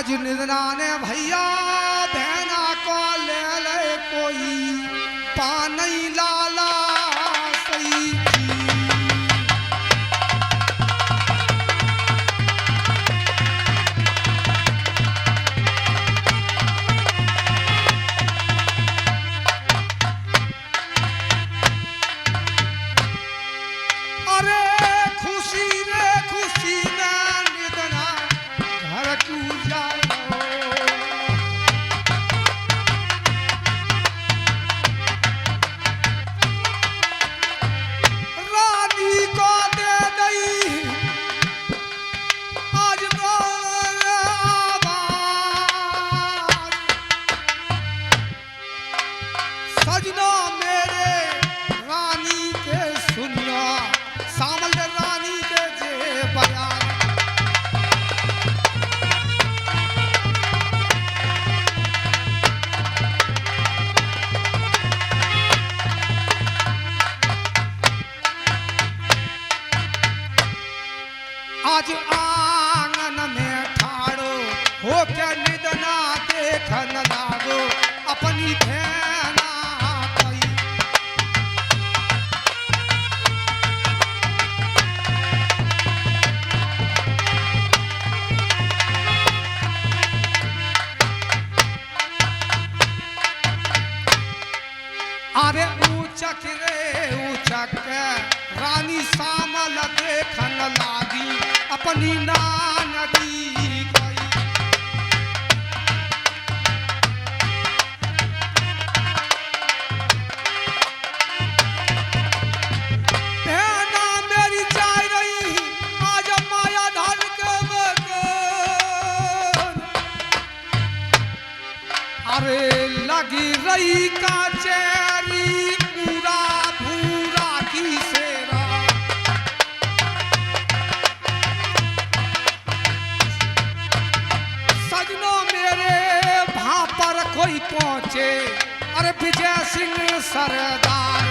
निधना ने भैया बहना को ले ले कोई पानी लाला सही अरे खुशी रे खुशी में निधना घर क्यों जाए आज आंगन में ठाड़ो हो के निधना देखन लागो अपनी भेना कई अरे ऊंचक रे ऊंचक रानी सामल देखन लागी अपनी नदी गई बहना मेरी जा रही आज माया धर के बगैर अरे लगी रही का चेरी पूरा भूरा की सेरा कोई पहुंचे अरे विजय सिंह सरदार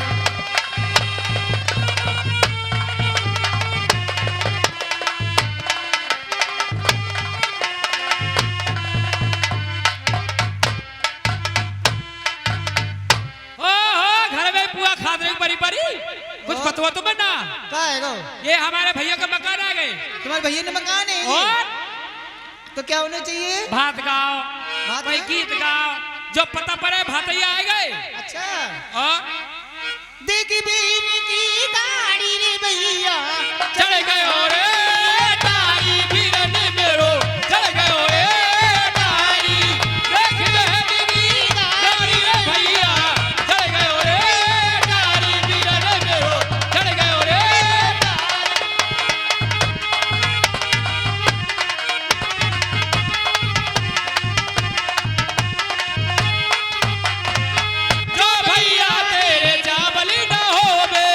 घर में पुआ खाद रही परी परी कुछ पतवा तो बनना क्या है गो? ये हमारे भैया का मकान आ गए। तुम्हारे भैया ने मकान है और तो क्या होना चाहिए? भात गाओ कोई गाओ? गीत गाओ जो पता पड़े भातैया आ गए। अच्छा और देखी बीन की दाढ़ी रे भैया चढ़ गए हो रे तारी बिरन मेरो चढ़ गए हो रे तारी देख गए दीदी दाढ़ी रे भैया चढ़ गए हो रे तारी बिरन मेरो चढ़ गए हो रे जो भैया तेरे चावल न होवे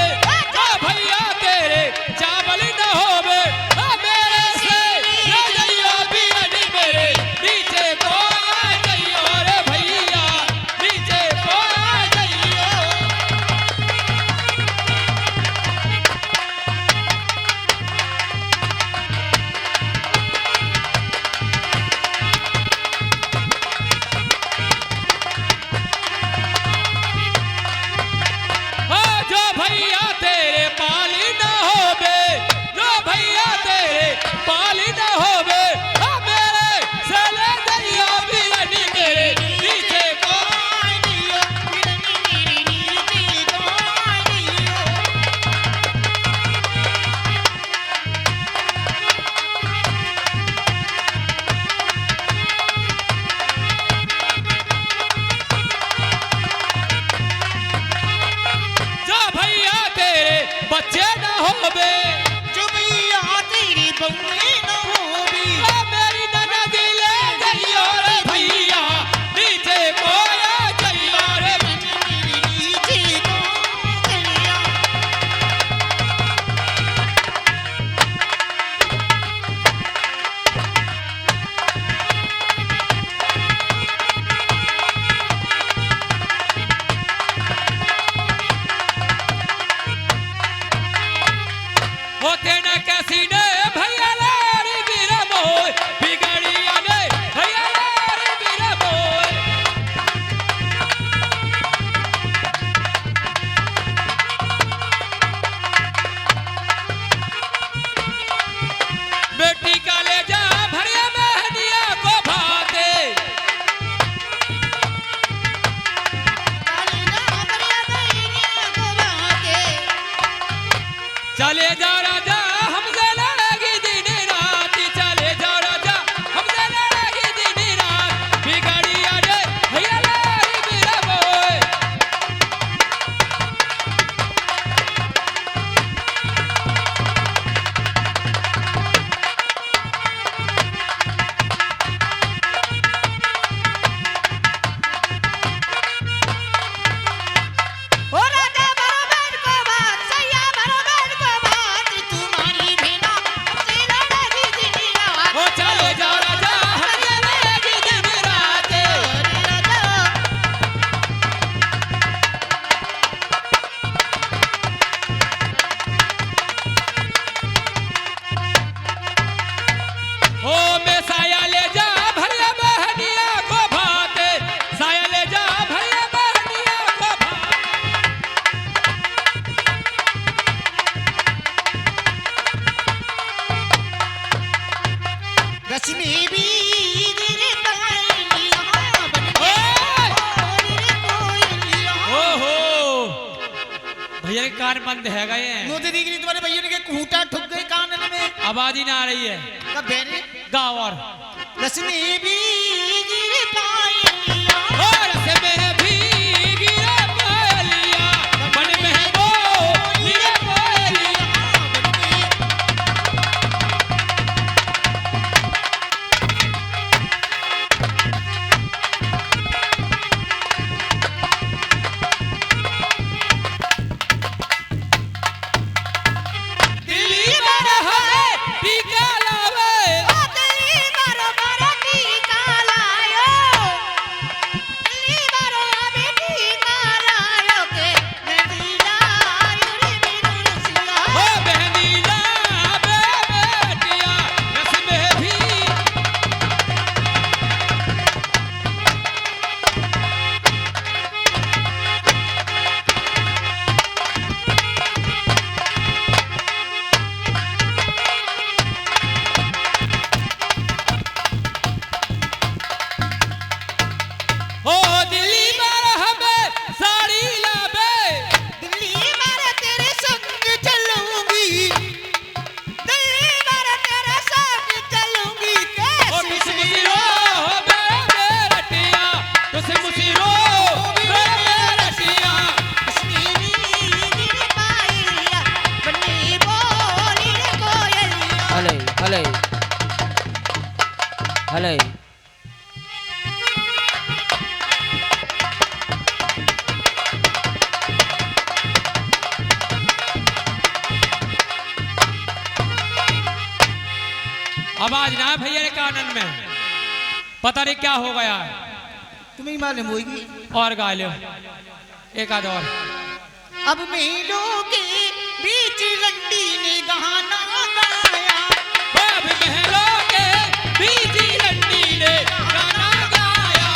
जो भैया तेरे चावल न होवे भैया के कान बंद है गए मोदी दीदी तुम्हारे भैया ने के खूंटा ठुक गए कान में। आवाज ही ना आ रही है। कब बेरे गाओ और रस्में भी गिर पाएंगिया रस में भी गिरे पायलिया मन में बोलिए पायलिया। दिल्ली में रहे टीका लावे दिल्ली बारो बारो टीका लायो दिल्ली बारो अबे टीका लायो के नदीला रे मेरे रसिया ओ बहनीला बे बेटिया रस में भी ओ दिल्ली में हमें साड़ी लावे दिल्ली बारो तेरे संग चलूंगी दिल्ली बारो तेरे संग चलूंगी ओ कैसे किस मुसीरो बे बेटिया तुस मुसीरो बे बेटिया। कश्मीरी गिर पाएंगिया बन्नी बोली रे कोयलिया हले हले हले आवाज ना है भैया के कानन में पता नहीं क्या हो गया है। तुम्हें मालूम होगी और गा लो एक आध और। अब मेलों के बीच रंडी ने गाना गाया बाब महलों के बीच रंडी ने गाना गाया।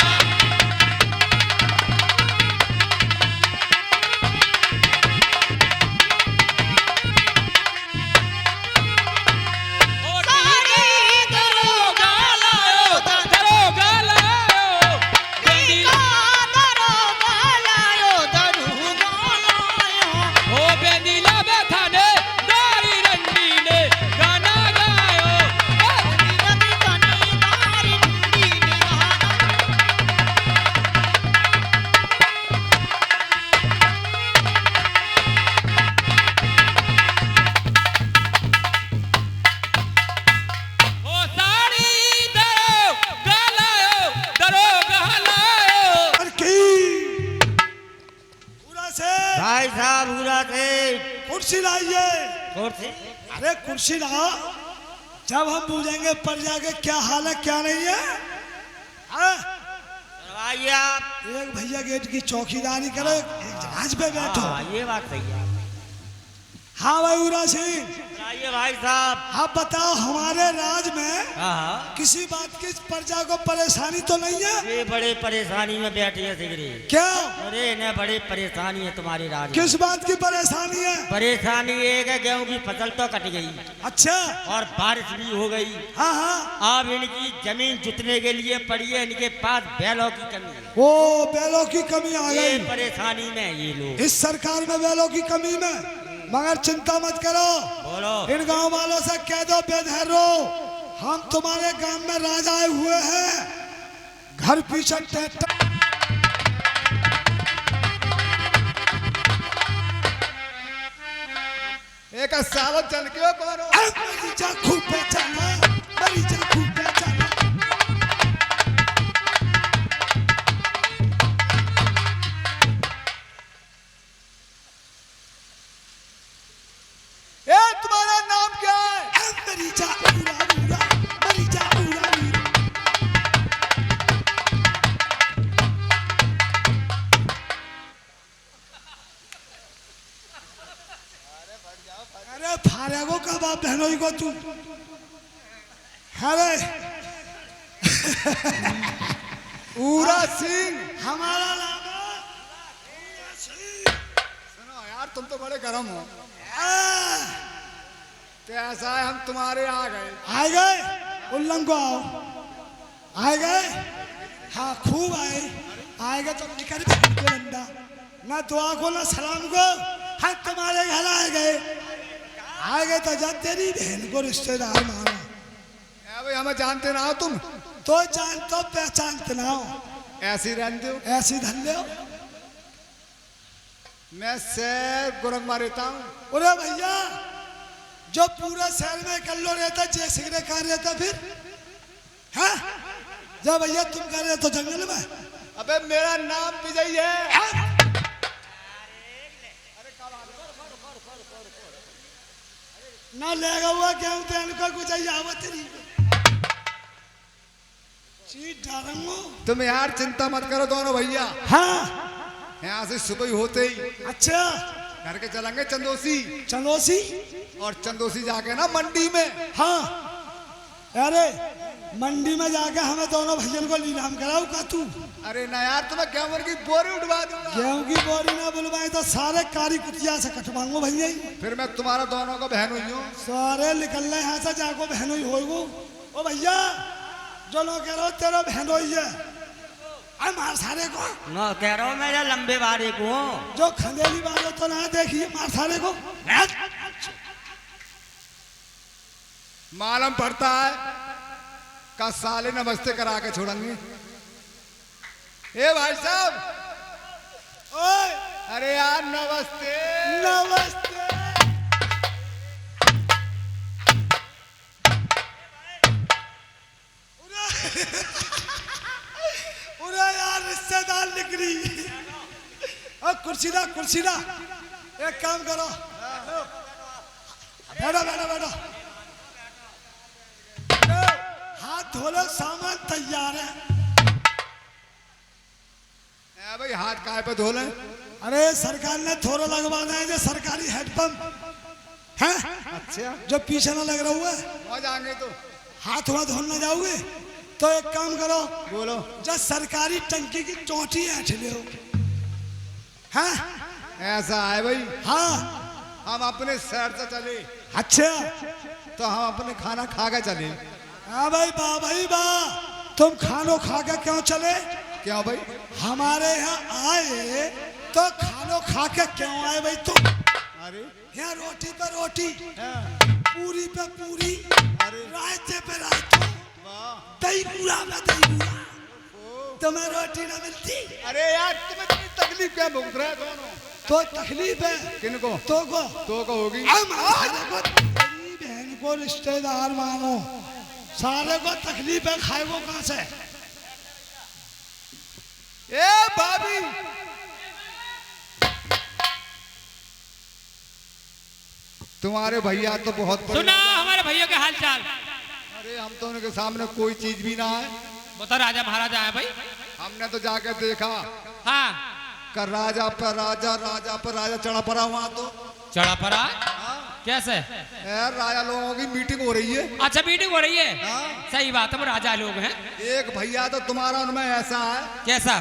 ओ सारे दरोगा लायो दरोगा लायो टीका दरोगा लायो दरोगा लायो ओ बेनीला बैठा ने दारी रंडी ने गाना गायो। रंडी कनी दारी रंडी ने गाना ओ साड़ी दरोगा लायो दरोगा लायो। अरे की पूरा से भाई साहब पूरा थे कुर्सी लाइए। कुर्सी अरे कुर्सी लाओ, जब हम पूछेंगे प्रजा के क्या हाल है क्या नहीं है। हाँ? करवाइए आप एक भैया गेट की चौकीदारी करो, एक जहाज पे बैठो। ये बात सही है हाँ भाई उरा सिंह, बताइए भाई साहब आप बताओ हमारे राज में हाँ किसी बात की प्रजा को परेशानी तो नहीं है? ये बड़े परेशानी में बैठी है सिगरी क्या अरे इन्हें बड़ी परेशानी है तुम्हारी राज में। किस बात की परेशानी है? परेशानी एक है गेहूं की फसल तो कट गई अच्छा और बारिश भी हो गई। हाँ हाँ, अब इनकी जमीन जुतने के लिए पड़ी है, इनके पास बैलों की कमी है। वो बैलों की कमी आ ये गई परेशानी में ये लोग इस सरकार में, बैलों की कमी में। मगर चिंता मत करो, बोलो इन गांव वालों से कह दो बेधैर्य रहो, हम तुम्हारे गांव में राज आए हुए हैं। घर पीछे ट्रैक्टर एक सालों चल के करो मेरी जा खूब पहचाना, मेरी जा खूब पहचाना। ए तुम्हारा नाम क्या है? मेरी जा उरा उरा, मेरी जा उरा उरा। अरे फारेगो का बाप बहनों को तू, अरे पूरा सिंह। हमारा नाम सुनो यार तुम तो बड़े गर्म हो। तो ऐसा है हम तुम्हारे आ गए। आ गए, उल्लंघ को आओ, आ गए। हाँ खूब आए, आएगा तो निकल के डंडा, ना दुआ को ना सलाम को। हाँ तुम्हारे घर आ गए तो जा तेरी बहन को रिश्तेदार मानो। भाई हमें जानते ना हो तुम, तो जानते पहचानते ना हो, ऐसी रहते हो। ऐसी धंधे हो। मैं शहर गुरंगमा रहता हूँ। अरे भैया जो पूरे शहर में कल्लो रहता जय सिंह ने कहा रहता फिर हाँ जब भैया तुम कह रहे तो जंगल में। अबे मेरा नाम विजय है। ना लेगा हुआ क्या होता इनका कुछ आवत नहीं चीज डालूंगा। तुम यार चिंता मत करो दोनों भैया। हाँ यहाँ से सुबह ही होते ही अच्छा घर के चलेंगे चंदोसी। चंदोसी और चंदोसी जाके ना मंडी में। हाँ अरे मंडी में जाके हमें दोनों भैया को नीलाम कराओ का तू। अरे ना यार तुम्हें गेहूं की बोरी उठवा दूंगा। गेहूं की बोरी ना बुलवाए तो सारे कारी कुतिया से कटवाऊंगा भैया। फिर मैं तुम्हारा दोनों का बहन हुई हूँ। सारे निकल रहे यहाँ से जाको बहन हुई होगो। ओ भैया जो लोग कह रहे तेरा बहन हुई है अरे मार सारे को। मैं कह रहा हूँ मेरा लंबे बारी को जो खंडेली वालों तो ना देखिए मार सारे को। मालूम पड़ता है का साले नमस्ते करा के छोड़ेंगे। ए भाई साहब ओए अरे यार नमस्ते। नमस्ते। उरे यार रिश्तेदार निकली। और कुर्सी ना एक काम करो बैठो बैठो बैठो हाथ धो लो सामान तैयार है। भाई हाथ काय पे धो ले। अरे सरकार ने थोड़ा लगवाना है जो सरकारी हेडपंप है। अच्छा जो पीछे ना लग रहा हुआ है वहाँ जाएंगे तो हाथ हुआ धोना जाओगे तो एक काम करो बोलो। जो सरकारी टंकी की चोटी ऐठ लो। हाँ ऐसा है भाई। हाँ हम अपने शहर से चले अच्छा तो हम अपने खाना खा के चले। हाँ भाई वाह तुम खानो खा के क्यों चले। क्यों भाई। हमारे यहाँ आए तो खानो खा के क्यों आए भाई तुम। अरे यहाँ रोटी पे रोटी पूरी पे पूरी अरे रायते पे रायता दही पूरा में दही पूरा तुम्हें रोटी ना मिलती। अरे यार तुम्हें इतनी तकलीफ क्या भुगत रहे दोनों। तो तकलीफ है किनको तो को होगी। तेरी बहन को रिश्तेदार मानो सारे को तकलीफ है खाए वो कहाँ से। ए भाभी तुम्हारे भैया तो बहुत बड़े। सुना हमारे भैया के हाल चाल। अरे हम तो उनके सामने कोई चीज भी ना है। बता राजा महाराजा है भाई। हमने तो जाके देखा हाँ कर राजा पर राजा चढ़ा पड़ा वहाँ तो। चढ़ा पड़ा कैसे। यार राजा लोगों की मीटिंग हो रही है। अच्छा मीटिंग हो रही है। हाँ। सही बात है वो राजा लोग हैं। एक भैया तो तुम्हारा उनमें ऐसा है कैसा।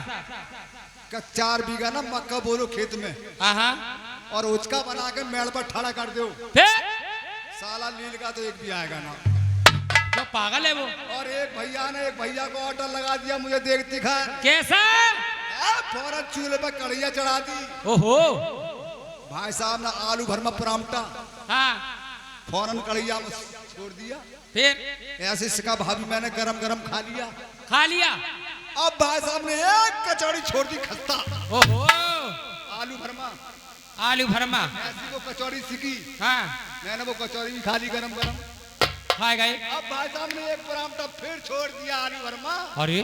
कि 4 बीघा ना मक्का बोलो खेत में हाँ और उचका बना के मेड़ पर खड़ा कर दो। फिर साला लील का तो एक भी आएगा ना। जो पागल है वो। और एक भैया को ऑर्डर लगा दिया मुझे देख दिखा। कैसा। फौरन चूल्हे पर कढ़ैया चढ़ा दी। ओहो भाई साहब ने आलू भरमा परामठा हाँ फौरन कढ़ैया में छोड़ दिया। फिर ऐसे सिका भाभी मैंने गरम गरम खा लिया। अब भाई साहब ने एक कचौड़ी छोड़ दी खस्ता। ओहो आलू भरमा ऐसी वो कचौड़ी सीखी। हाँ मैंने वो कचौड़ी भी खा ली गरम गरम। खा गए। अब भाई साहब ने एक परामठा फिर छोड़ दिया आलू भरमा। अरे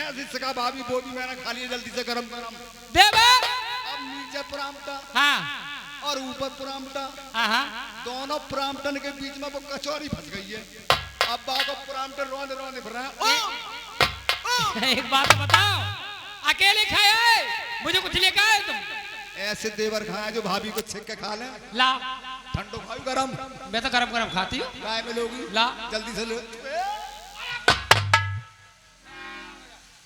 ऐसी सिका भाभी वो भी मैंने खा लिया जल्दी से गरम गरम। देवा अब नीचे परामठा हाँ और ऊपर परामठा। हाँ दोनों परामठन के बीच में वो कचौड़ी फंस गई है। अब बाको परामठे रोंदे फिर रहे हैं। एक बात बताओ अकेले खाए है? मुझे कुछ लेकर आए तुम। ऐसे देवर खाए जो भाभी को छेक के खा ले। ला ठंडो खाओ गरम। मैं तो गरम गरम खाती हूँ। गाय में लोगी ला जल्दी से लो।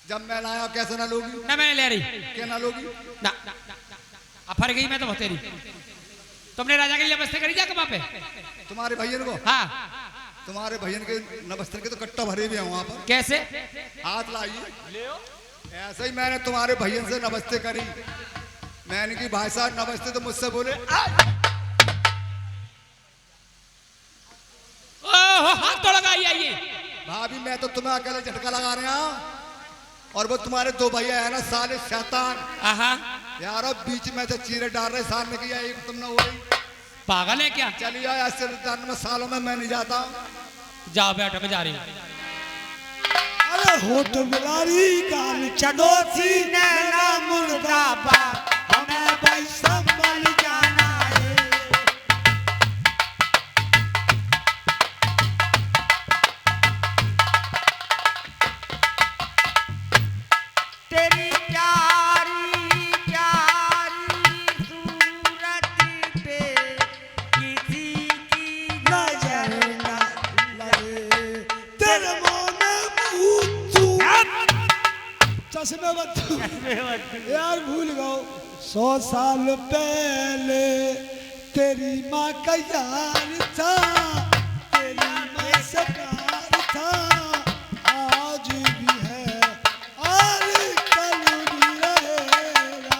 जब मैं लाया कैसे ना लोगी। ना मैंने ले रही क्या ना लोगी। ना अफर गई मैं तो बतेरी। तुमने राजा के लिए नमस्ते करी जा वहाँ पे। तुम्हारे भैया को। हाँ तुम्हारे भैया के नमस्ते के तो कट्टा भरे भी है वहाँ पर। कैसे। हाथ लाइए। ऐसे ही मैंने तुम्हारे भैया से नमस्ते करी मैंने की भाई साहब नमस्ते तो मुझसे बोले ओहो हाथ तो लगाई आइए। भाभी मैं तो तुम्हें अकेले झटका लगा रहे हैं और वो तुम्हारे दो भैया है ना साले शैतान आहा यार अब बीच में से चीरे डाल रहे सामने की एक तुमने हो रही पागल है क्या? चलिए ऐसे में सालों में मैं नहीं जाता हूँ। जाओ बैठो मैं जा रही हूँ। अरे होठ गुलारी गाल चडोसी नैना मुर्दाबाद हमें भाई संभल जाना है। तेरी प्यारी प्यारी सूरत पे किसी की नजर न लगे तेरे मन में चश्मे बच्चू यार भूल गओ 100 साल पहले तेरी माँ का यार था तेरी माँ से प्यार था आज भी है और कल भी रहेगा।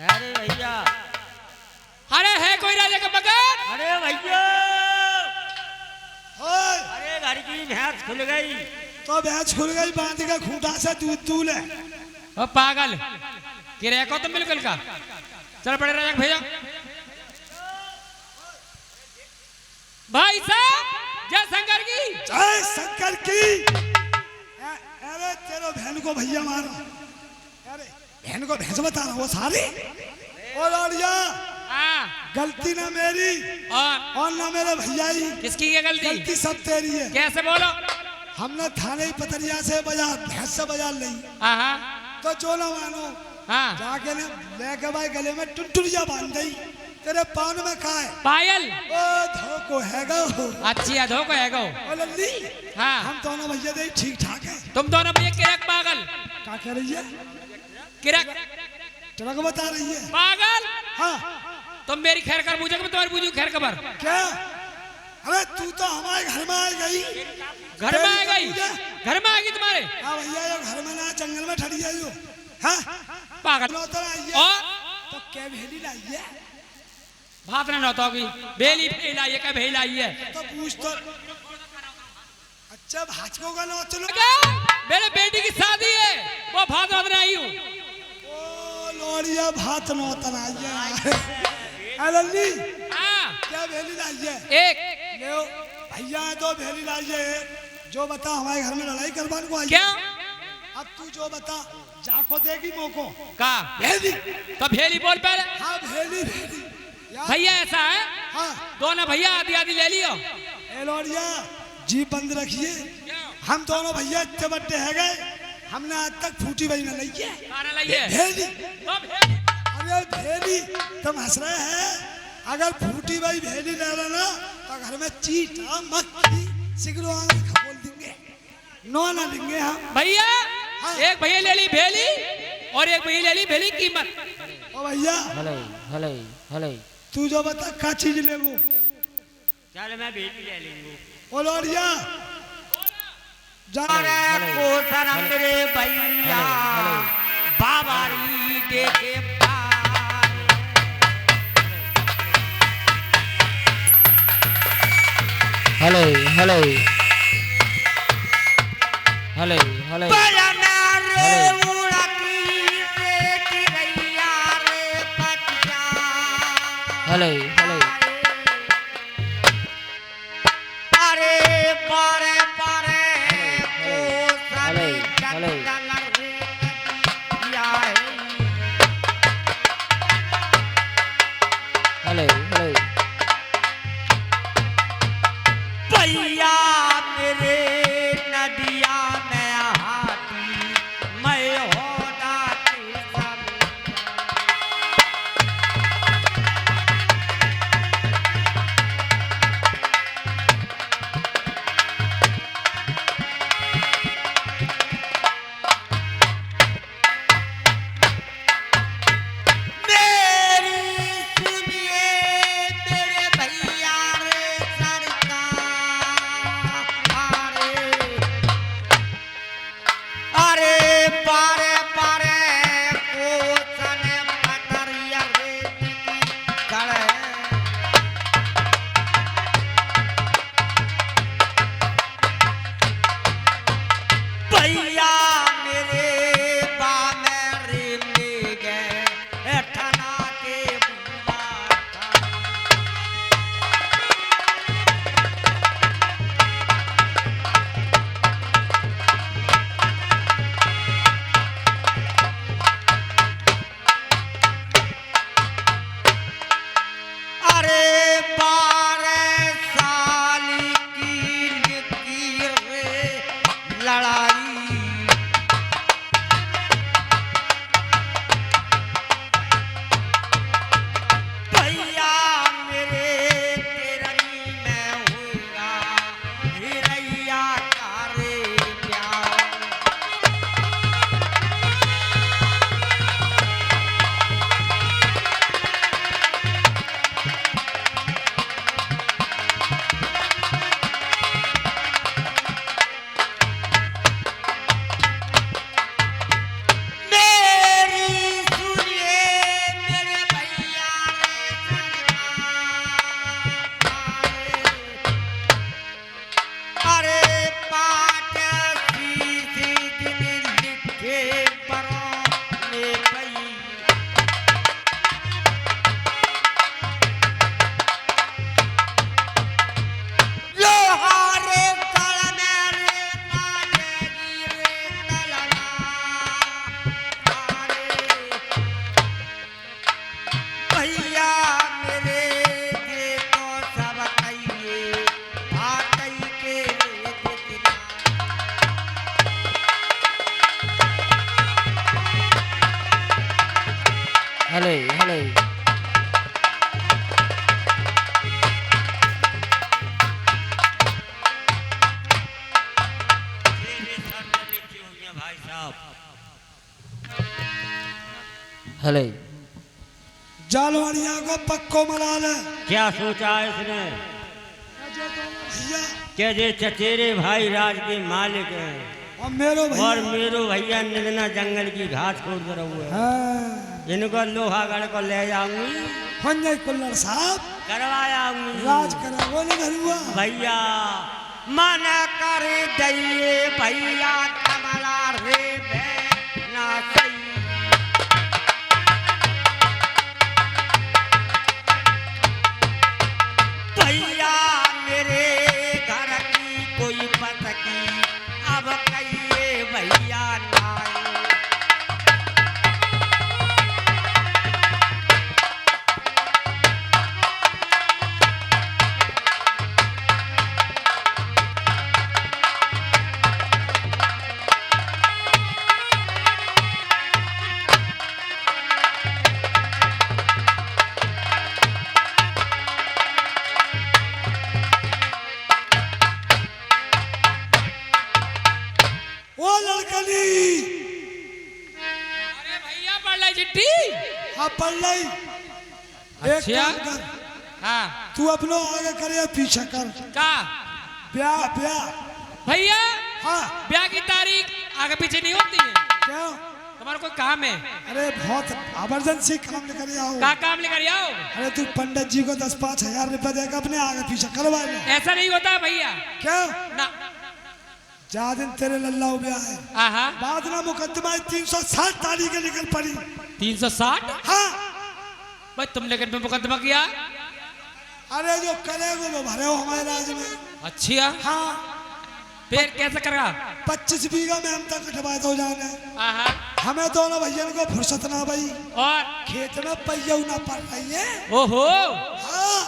अरे भैया अरे है कोई राजा का बगैर? अरे भैया ओए, अरे घर की भैंस खुल गई। तो भैंस खुल गई बांध के खूंटा से दूध तूल है। ओ पागल किराया को तो बिल्कुल का चल पड़े राजा भैया। भाई साहब जय शंकर की। जय शंकर की। अरे तेरे बहन को भैया मारो। अरे बहन को भैंस बता रहा वो सारी। ओ लौड़िया हाँ गलती ना मेरी और ना मेरे भैया ही। किसकी क्या गलती? गलती सब तेरी है। कैसे बोलो? हमने थाने की पतरिया से बाजार भैंस से बाजार ली हाँ तो जो ना मानो हाँ जाके ने लेके भाई गले में टुनटुनिया बांध दी तेरे पान में खाए पायल ओ धोको हैगा हो। अच्छी है धोखो है गो। ओ लल्ली हाँ हम दोनों भैया दे ठीक ठाक है। तुम दोनों भैया किरक पागल क्या कह रही है? किरक ट्रक बता रही है। पागल हाँ तुम मेरी खैर कर पूछो कि तुम्हारी पूछू खैर खबर। क्या? अरे तू तो हमारे घर में आ गई। घर में आ गई? घर में आ गई तुम्हारे? हाँ भैया ये घर में ना जंगल में ठड़ी है जो। हाँ पागल नौतर आई है और तो क्या भेली लाई है? भात ने नौता होगी बेली भेलाई है क्या भेलाई है? तो पूछ तो। अच्छा भाजको का नौतर क्या? मेरे बेटी की शादी है वो भात नौतने आई हूँ। ओ लोड़िया भात नौतर आई है। लल्ली हाँ क्या भेली लाई है? एक ले भैया तो भेली लाई है। जो बता हमारे घर में लड़ाई करवाने को आई है। क्या? अब तू जो बता जाको देगी मोको का भेली। तो भेली बोल पहले। हाँ भेली भेली यार। भैया ऐसा है हाँ दोनों भैया आधी आधी ले लियो। ए लोड़िया जी बंद रखिए। हम दोनों भैया इतने बड़े है गए हमने आज तक फूटी बही न ली है। सारा लाइए भेली। तो भेली अरे भेली तुम हंस रहे हैं। अगर फूटी बही भेली ले लेना तो घर में चीटा मक्खी सिगरो आंख खपोल देंगे नो ना देंगे हम। भैया हाँ। एक भैया ले ली भेली और एक भैया ले ली भेली कीमत। ओ भैया हले हले हले तू जो बता का चीज ले वो। चल मैं भेज ले लूंगा। ओ लोड़िया जा को शरम रे भैया बाबारी दे के पार। हले हले हले हले बजना रे उड़की रे चिड़ैया रे पटिया। हले हले अरे पारे पारे को हले, सनी हले। जंगल रे नदिया है। हले हले भैया मेरे नदिया में हाथी मैं हो नाती सब। हले हले भाई साहब हले जालवाड़िया को पक्को मना ले क्या सोचा है इसने भैया कि जे चचेरे भाई राज के मालिक हैं और मेरो भैया और मेरो भैया निगना जंगल की घास खोद रहे हैं। हाँ इनको लोहागढ़ को ले जाऊंगी, संजय कुल्लर साहब करवाऊंगी। राज करा वो नहीं घर हुआ भैया मन कर दइए भैया कमला रे ना सही। भैया मेरे घर की कोई पत की अब कहिए भैया नाई। वो लड़कनी अरे भैया पढ़ लाई चिट्ठी। हाँ पढ़ लाई एक अच्छा। काम कर हाँ तू अपनो आगे करे पीछे कर का ब्याह ब्याह भैया हाँ ब्याह की तारीख आगे पीछे नहीं होती है, क्या तुम्हारा कोई काम है? अरे बहुत इमरजेंसी काम लेकर आओ का काम लेकर आओ। अरे तू पंडित जी को 10-5 हजार रुपए देकर अपने आगे पीछे करवा ले ऐसा नहीं होता भैया क्या ना। जा दिन तेरे लल्ला हो गया है आहा बाद में मुकदमा 360 तारीख निकल पड़ी 360। हाँ भाई तुम लेकिन पे मुकदमा किया। अरे जो करेगो वो भरे हो हमारे राज में अच्छा हाँ फिर कैसे करेगा? 25 बीघा में हम तक कटवा दो जाने आहा हमें दोनों भैया को फुर्सत ना भाई और खेत में पैया ना पड़ रही है ओहो हाँ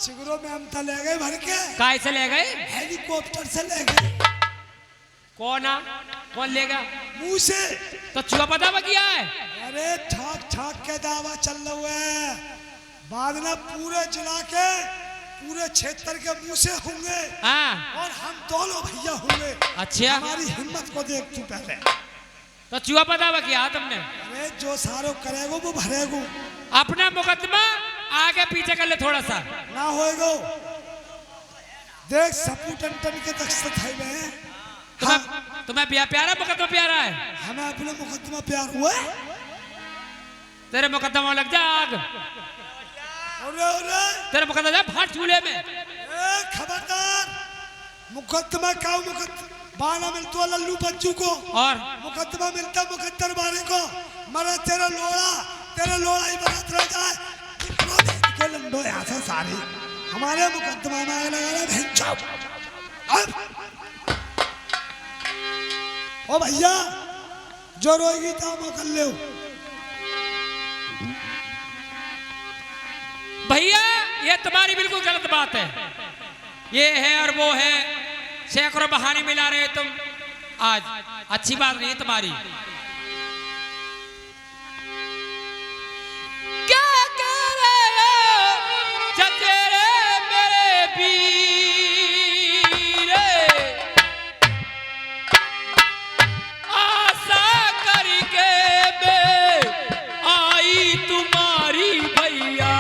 सिगरों में हम ले गए भर के काय से ले गए? हेलीकॉप्टर से ले गए कौन लेगा? मुंह से तो चुहा पता किया है। अरे ठाक ठाक के दावा चल रहे है बाद में पूरे जिला के पूरे क्षेत्र के मुंह से होंगे हाँ और हम दोनों भैया होंगे। अच्छा हमारी हिम्मत को देख तू पहले। तो चुहा पता किया तुमने? अरे जो सारो करेगो वो भरेगो अपना मुकदमा आगे पीछे कर ले थोड़ा सा ना होएगो देख सपू टन के दक्षत है में तुम्हें प्यारा मुकदमा प्यारा है। हमें अपना मुकदमा प्यार हुआ तेरे मुकदमा लग जा आग। अरे अरे तेरे मुकदमा जा फाट चूल्हे में। ए खबरदार मुकदमा का मुकदमा बाना मिलता लल्लू बच्चू को और मुकदमा मिलता मुकद्दर बारे को मरा तेरा लोड़ा ही बरात रह जाए के लंडो यहाँ से सारी हमारे मुकदमा में आगे लगा रहे भेंचो ओ भैया जो रोएगी तो मोकल ले भैया ये तुम्हारी बिल्कुल गलत बात है। ये है और वो है सैकड़ों बहाने मिला रहे तुम। आज अच्छी बात नहीं है तुम्हारी। क्या कह रहे हो चचेरे मेरे वीर, आशा करके मैं आई तुम्हारी भैया।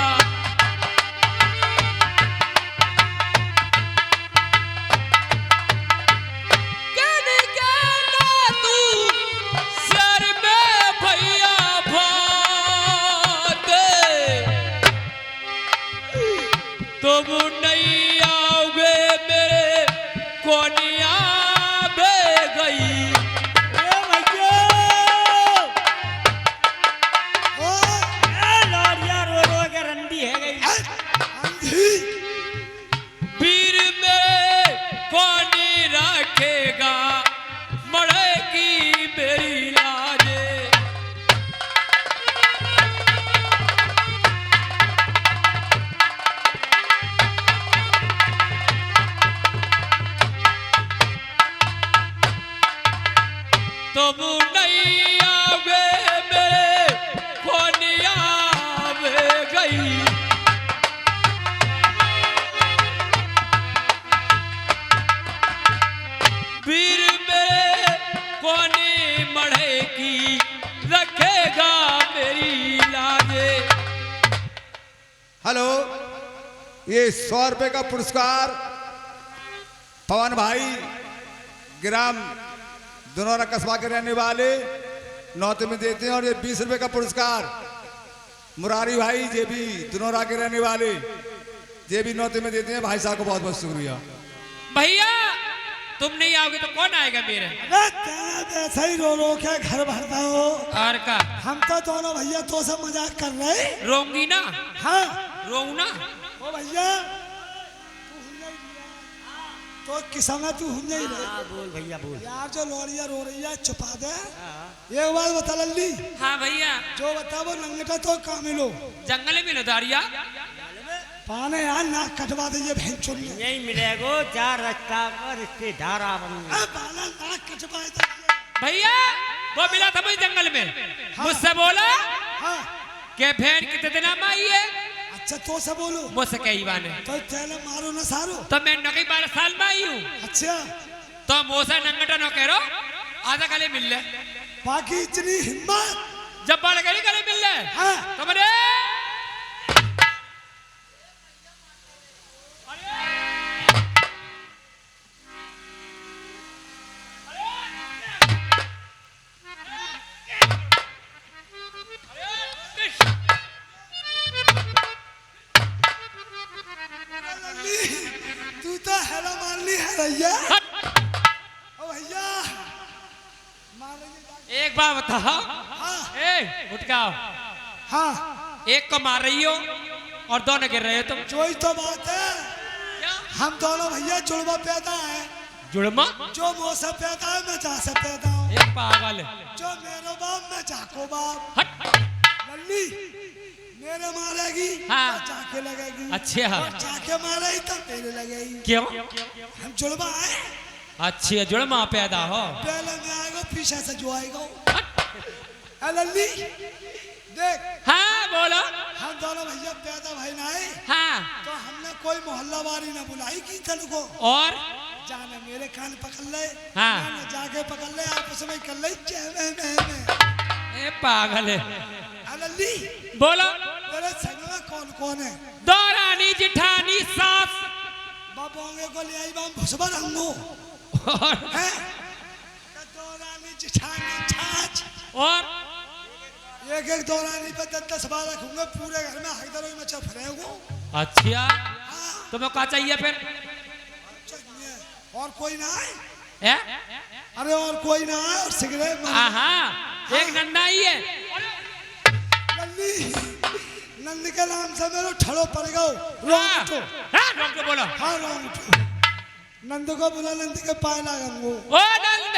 हेलो, ये 100 रुपए का पुरस्कार पवन भाई ग्राम दुनौरा कस्बा के रहने वाले नौते में देते हैं। और ये 20 रुपए का पुरस्कार मुरारी भाई जे भी दुनौरा के रहने वाले जे भी नौते में देते हैं। भाई साहब को बहुत बहुत शुक्रिया। भैया तुम नहीं आओगे तो कौन आएगा मेरे? अरे तेरा ऐसा ही रो रो के घर भरता हो। और का हम तो दोनों भैया तो सब मजाक कर रहे। रोऊंगी ना? हाँ रोऊं ना? ओ भैया तू हुंजाई लिया। तो किसान तू हुंजाई ले। बोल भैया बोल। यार जो लोरिया रो रही है छुपा दे। एक बात बता लल्ली, हाँ भैया। जो बता वो लंगटा तो कहाँ मिलो? जंगल में लो दारिया। पाने यार नाक कटवा दे ये बहन चुन ले। यही मिलेगो चार रस्ता पर इसके धारा बन। बाला नाक कटवा दे। भैया वो मिला था मुझे जंगल में। मुझसे बोला हाँ कि भेड़ कितने दिन में आई है? अच्छा तो से बोलो। मुझसे कही बाने तो तेले मारो न सारो। तो मैं नौकरी 12 साल में आई हूँ। अच्छा तो मोसा नंगटा नो कह रो आधा गले मिल ले। बाकी इतनी हिम्मत जब बाल गले मिल ले हाँ तो मेरे तू तो हेला मान ली है भैया। ओ भैया मार रही है। एक बार बताओ। हाँ उठ के आओ। हाँ एक को मार रही हो और दोनों गिर रहे हो तुम। जो ही तो बात है। हम दोनों भैया जुड़वा पैदा है। जुड़मा जो मुँह से पैदा है मैं जा से पैदा हूँ। एक पागल है। जो मेरो बाप मैं जाको बाप। हट। लल्ली मेरे मारेगी हाँ। तो जाके लगेगी। अच्छा और जाके मारेगी तो तेरे लगेगी। क्यों? हम जुड़वा है। अच्छी जुड़मा पैदा हो। पहले मैं आएगा पीछे से जो आएगा। लल्ली देख हाँ बोलो। हम दोनों भैया पैदा भाई ना आए हाँ तो हमने कोई मोहल्ला वाली ना बुलाई की तन को। और जाने मेरे कान पकड़ ले। हाँ। मैंने जाके पकड़ ले आपस में कर ले चेहरे में। ए पागल है। लल्ली बोलो। तेरे संग में कौन कौन है? दौरानी जिठानी सास बाबोंगे को ले आई बाम भुसबा रंगो और है। दौरानी जिठानी छाछ और एक एक दौरानी पे 10 बार रखूंगा पूरे घर में हकदरों में चफ रहे हो। अच्छा तुम्हें क्या चाहिए फिर? चाहिए और कोई ना आए? है? अरे और कोई ना आए और सिगरेट हाँ एक नंदा ही है। लल्ली नंद के नाम से मेरे ठड़ो पड़ गओ। हाँ, रोंग रोक के बोलो। हाँ रोंग नंद को बोला नंद के पाए लागंगो। ओ नंद